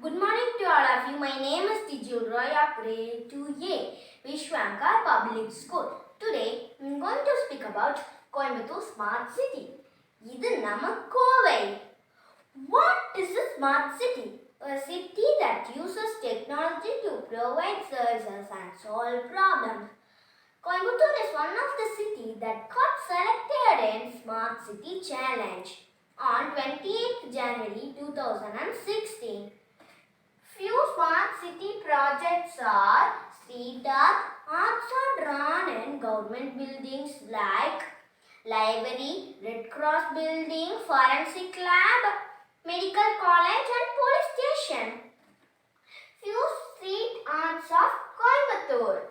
Good morning to all of you. My name is Tijul Roy of grade 2A, Vishwankar Public School. Today, I am going to speak about Coimbatore Smart City. இது நம்ம Kovai. What is a smart city? A city that uses technology to provide services and solve problems. Coimbatore is one of the cities that got selected in Smart City Challenge on 28th January 2016. Few smart city projects are street art. Arts are drawn in government buildings like library, Red Cross building, forensic lab, medical college and police station. Few street arts of Coimbatore.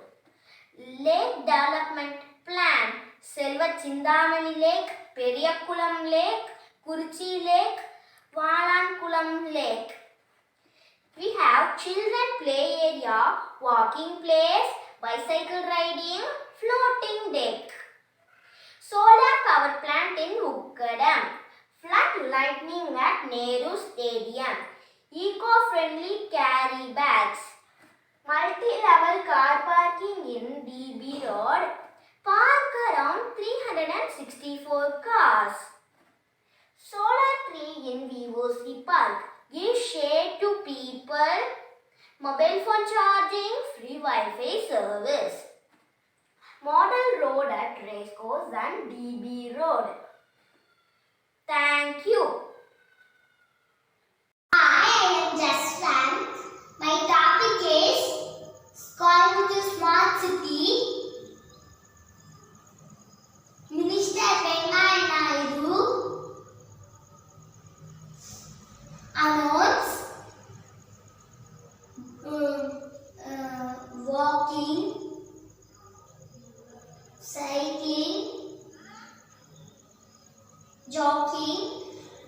Lake development plan. Selva Chindamani Lake, Periyakulam Lake, Kurichi Lake, Valankulam Lake. We have children play area, walking place, bicycle riding, floating deck. Solar power plant in Ukkadam. Flood lightning at Nehru Stadium. Eco-friendly carry bags. Multi-level car parking in DB Road. Park around 364 cars. Solar tree in VOC Park. Give shade to people. Mobile phone charging. Free Wi-Fi service. Model road at Racecourse and DB Road. Thank you. I am Jaswan. My topic is Coimbatore Smart City. Minister Venkaiah Naidu announced walking, cycling, jogging,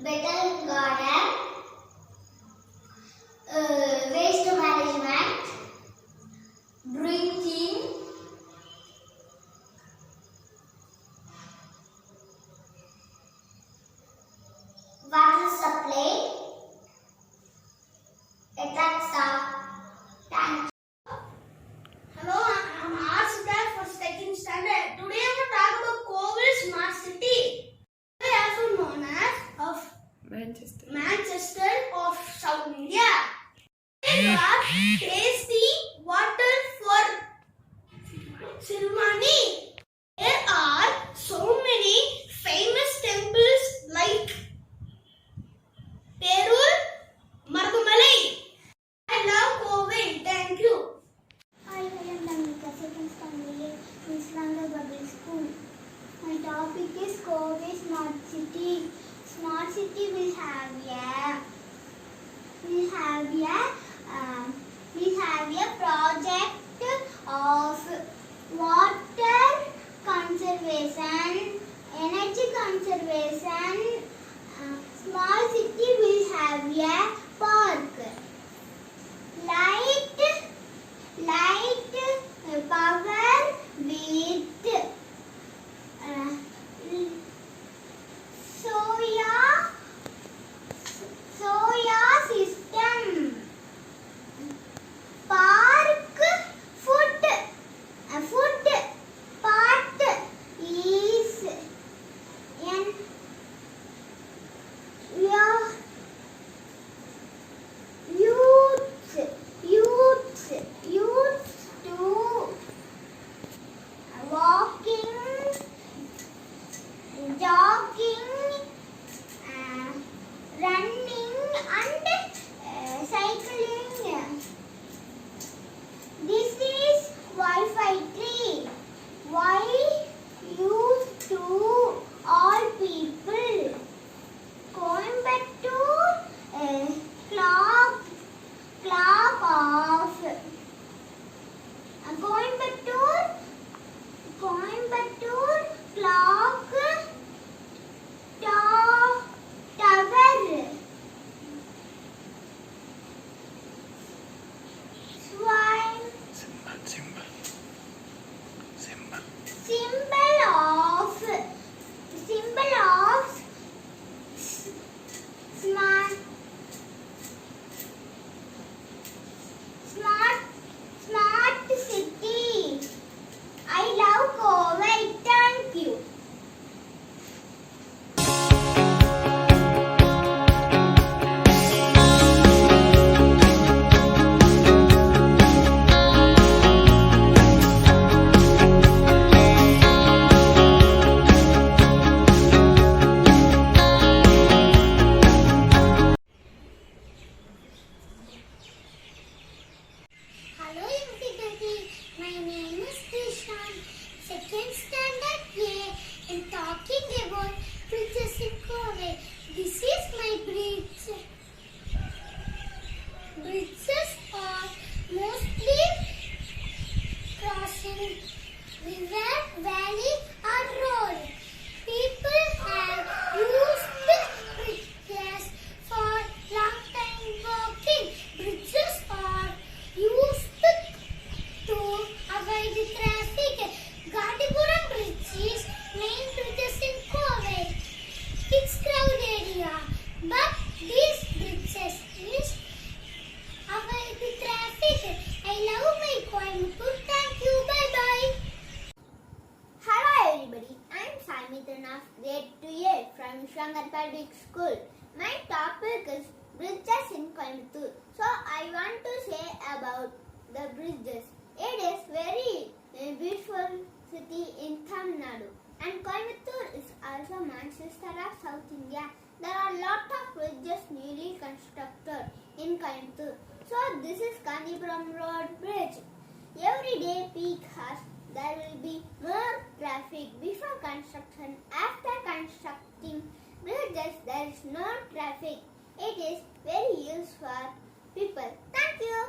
better garden, waste management, drinking, water supply, etc. Thank you. Hello, I'm Arshita for second standard. Today I'm going to talk about Kovel Smart City. Also known as Manchester of South India. They got tasty water for ceremony. There are so many famous temples like Perur, Marudumalai. I love Kovel. Thank you. Hi, I am Namita, second standard in Vishwankar Public School. My topic is Kogai Smart City. Smart City will have a project of water conservation, energy conservation. Small city will have a park, light power with soya system, park food part is bridges are mostly crossing river, valley or road. People have used bridges for long time walking. Bridges are used to avoid the traffic. Gadipuram Bridge is main bridges in Kovel. It's crowd area, but these bridges is avoid the traffic. I love my Coimbatore. Thank you. Bye bye. Hello everybody. I'm Samitra of grade 2A from Vishwangar Public School. My topic is bridges in Coimbatore. So I want to say about the bridges. It is very beautiful city in Tamil Nadu, and Coimbatore is also Manchester of South India. There are lot of bridges newly constructed in Coimbatore. So this is Kandipuram Road Bridge. Every day peak hours there will be more traffic before construction. After constructing bridges there is no traffic. It is very useful for people. Thank you.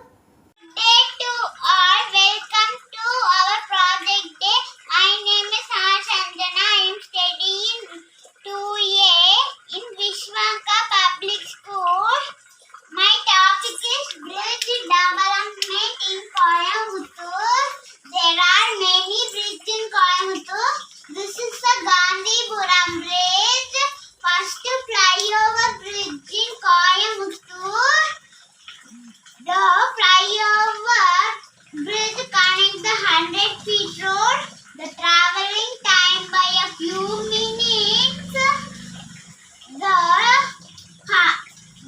Day to all, welcome to our project day. My name is Sanjana. I am studying 2A in Vishwanka Public School. My topic is bridge development in Coimbatore. There are many bridges in Coimbatore. This is the Gandhipuram Bridge, first flyover bridge in Coimbatore. The flyover bridge connects the 100 feet road. The traveling time by a few minutes.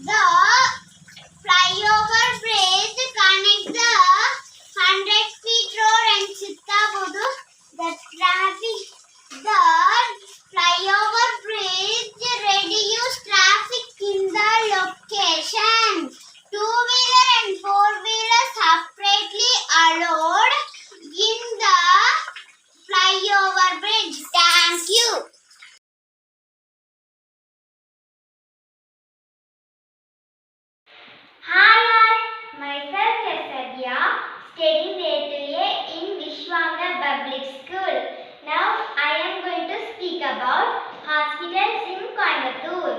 The flyover bridge connects the 100 feet road and Chittabudu. The flyover bridge reduces traffic in the location. Two-wheeler and four-wheeler separately allowed in the flyover bridge. Thank you. Hi all, myself Yasadya, studying grade 2A in Vishwangar Public School. Now I am going to speak about hospitals in Coimbatore.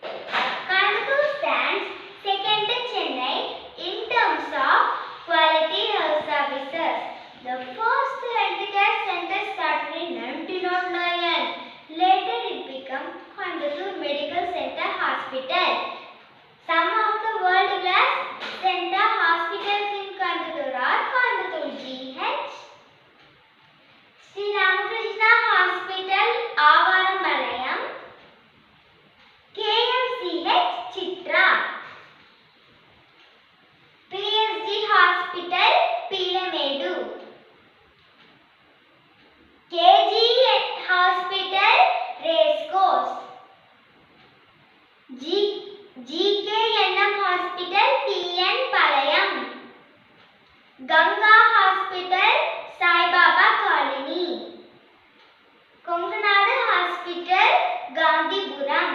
Coimbatore stands second to Chennai in terms of quality health services. The first healthcare center started in 1909. Later it became Coimbatore Medical Center Hospital. Some of the world-class center hospitals in Coimbatore are Coimbatore GH, Sri Ramakrishna Hospital, Avarampalayam, KMCH, Chitra, PSG Hospital, Pilamedu, KG Hospital, Racecourse, GKNM Hospital, PN Palayam, Ganga Hospital, Sai Baba Colony, Konkanadu Hospital, Gandhipuram.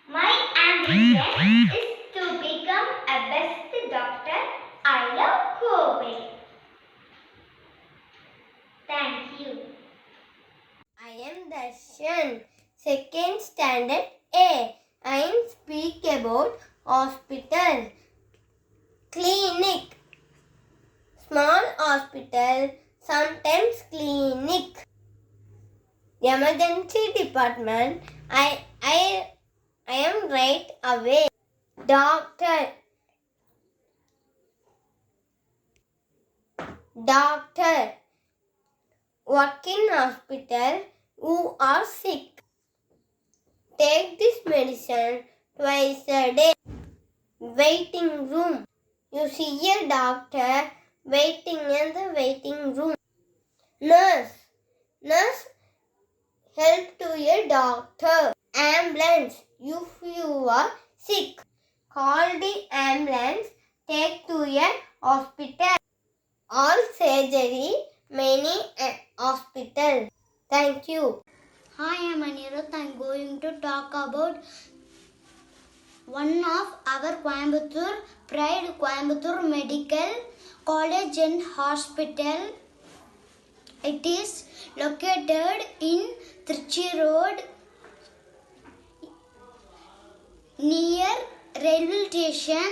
My ambition is to become a best doctor. I love Kobe. Thank you. I am Darshan, second standard A. I am speak about hospital, clinic, small hospital, sometimes clinic, emergency department. I am right away. Doctor, work in hospital who are sick. Take this medicine twice a day. Waiting room. You see a doctor waiting in the waiting room. Nurse help to a doctor. Ambulance. If you are sick, call the ambulance. Take to a hospital. All surgery, many hospital. Thank you. Hi, I am Anirudh. I am going to talk about one of our Coimbatore Pride Coimbatore Medical College and Hospital. It is located in Trichy Road near railway station.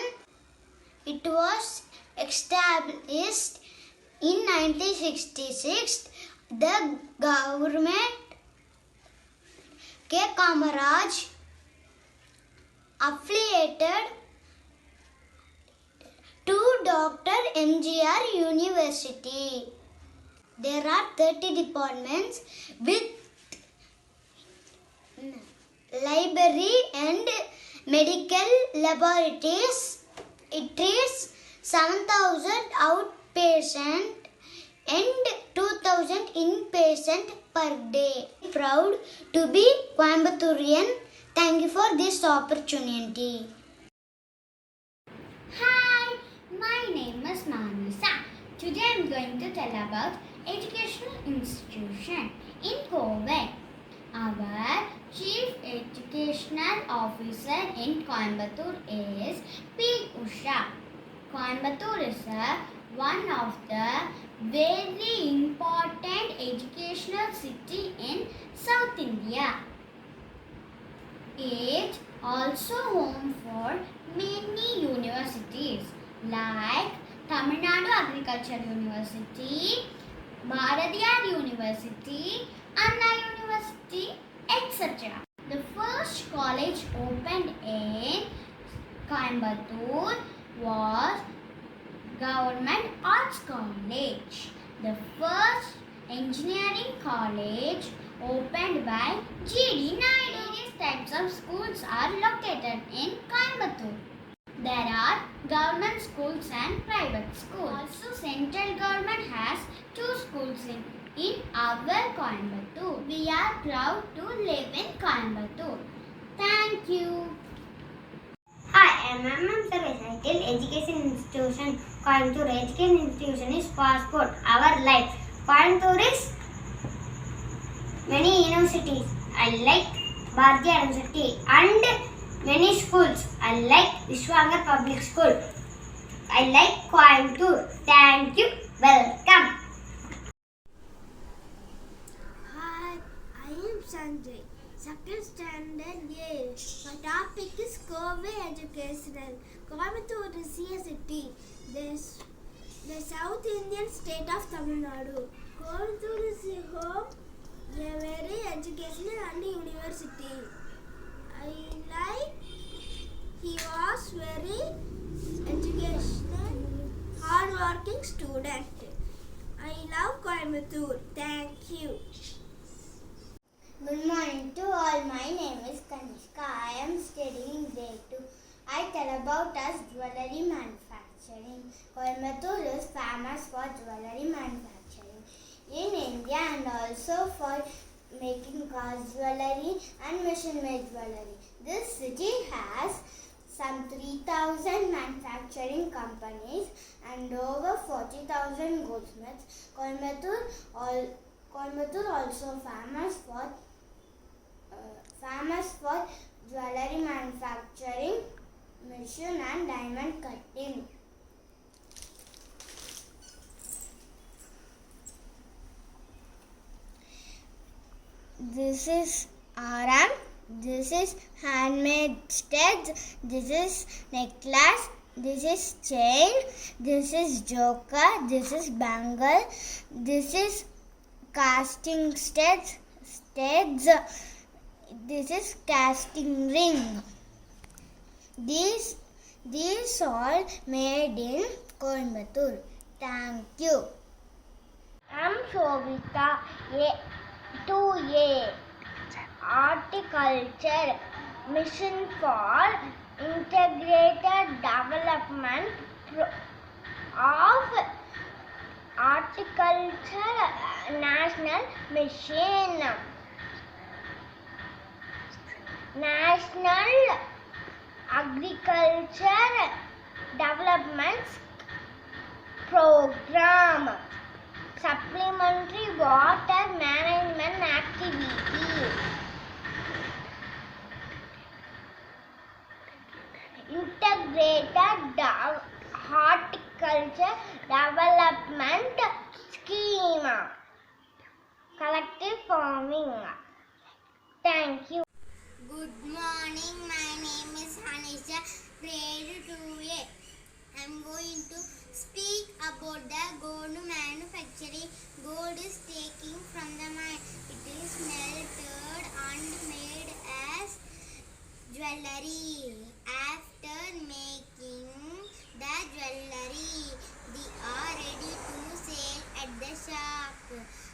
It was established in 1966. The government K. Kamaraj affiliated to Dr. MGR University. There are 30 departments with library and medical laboratories. It treats 7,000 outpatient and 2,000 inpatient per day. Proud to be Coimbaturian. Thank you for this opportunity. Hi, my name is Manasa. Today I am going to tell about educational institution in Kovet. Our Chief Educational Officer in Coimbatore is P. Usha. Coimbatore is one of the very important educational city in South India. It also home for many universities like Tamil Nadu Agriculture University, Bharatiyar University, Anna University, etc. The first college opened in Coimbatore was Government Arts College. The first engineering college opened by G.D. Naidu. Various types of schools are located in Coimbatore. There are government schools and private schools. Also, central government has 2 schools in our Coimbatore. We are proud to live in Coimbatore. Thank you. Hi, I am Recital Education Institution. Coimbatore Education Institution is passport, our life. Coimbatore is many universities. I like Bharatiyar University and many schools. I like Vishwangar Public School. I like Coimbatore. Thank you. Welcome. Hi, I am Sanjay, second standard A. My topic is Kovet Educational. Coimbatore is a city. The South Indian state of Tamil Nadu. Coimbatore is a home, a very educational and university. I like he was very educational, hardworking student. I love Coimbatore. Thank you. Good morning to all. My name is Kanishka. I am studying grade 2. I tell about us jewellery manufacturing. Coimbatore is famous for jewellery manufacturing in India and also for making cast jewellery and machine-made jewellery. This city has some 3,000 manufacturing companies and over 40,000 goldsmiths. Coimbatore also famous for jewellery manufacturing, machine and diamond cutting. This is aram. This is handmade studs. This is necklace. This is chain. This is joker. This is bangle. This is casting studs. This is casting ring. These all made in Coimbatore. Thank you. I'm Shobita, 2A. Horticulture Mission for Integrated Development of Horticulture National Mission. National Agriculture Development Program. Supplementary water management activities. you. Integrated Horticulture Development Scheme. Collective farming. Thank you. Good morning. My name is Hanisha, grade 2A. I am going to speak about the gold manufacturing. Gold is taken from the mine. It is melted and made as jewelry. After making the jewelry, they are ready to sell at the shop.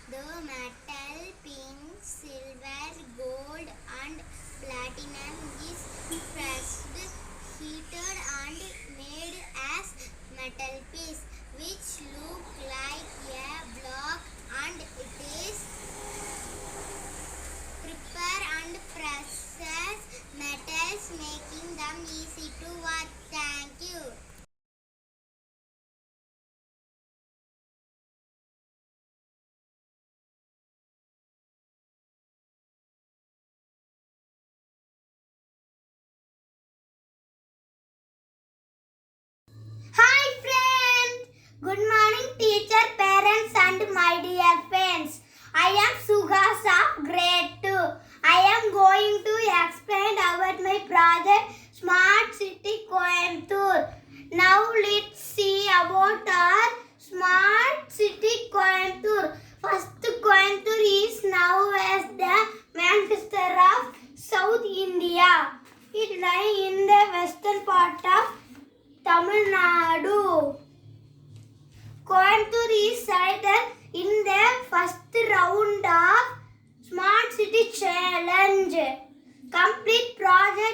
The metal, pink, silver, gold and platinum is pressed, heated and made as metal piece, which look like a block, and it is prepare and process metals, making them easy to work. Thank you. Hi friends! Good morning teacher, parents and my dear friends. I am Suhasa, grade 2. I am going to explain about my project Smart City Coimbatore. Now let's see about our Smart City Coimbatore. First, Coimbatore is now as the Manchester of South India. It lies in the western part of Tamil Nadu. Coimbatore is selected in the first round of Smart City Challenge. Complete project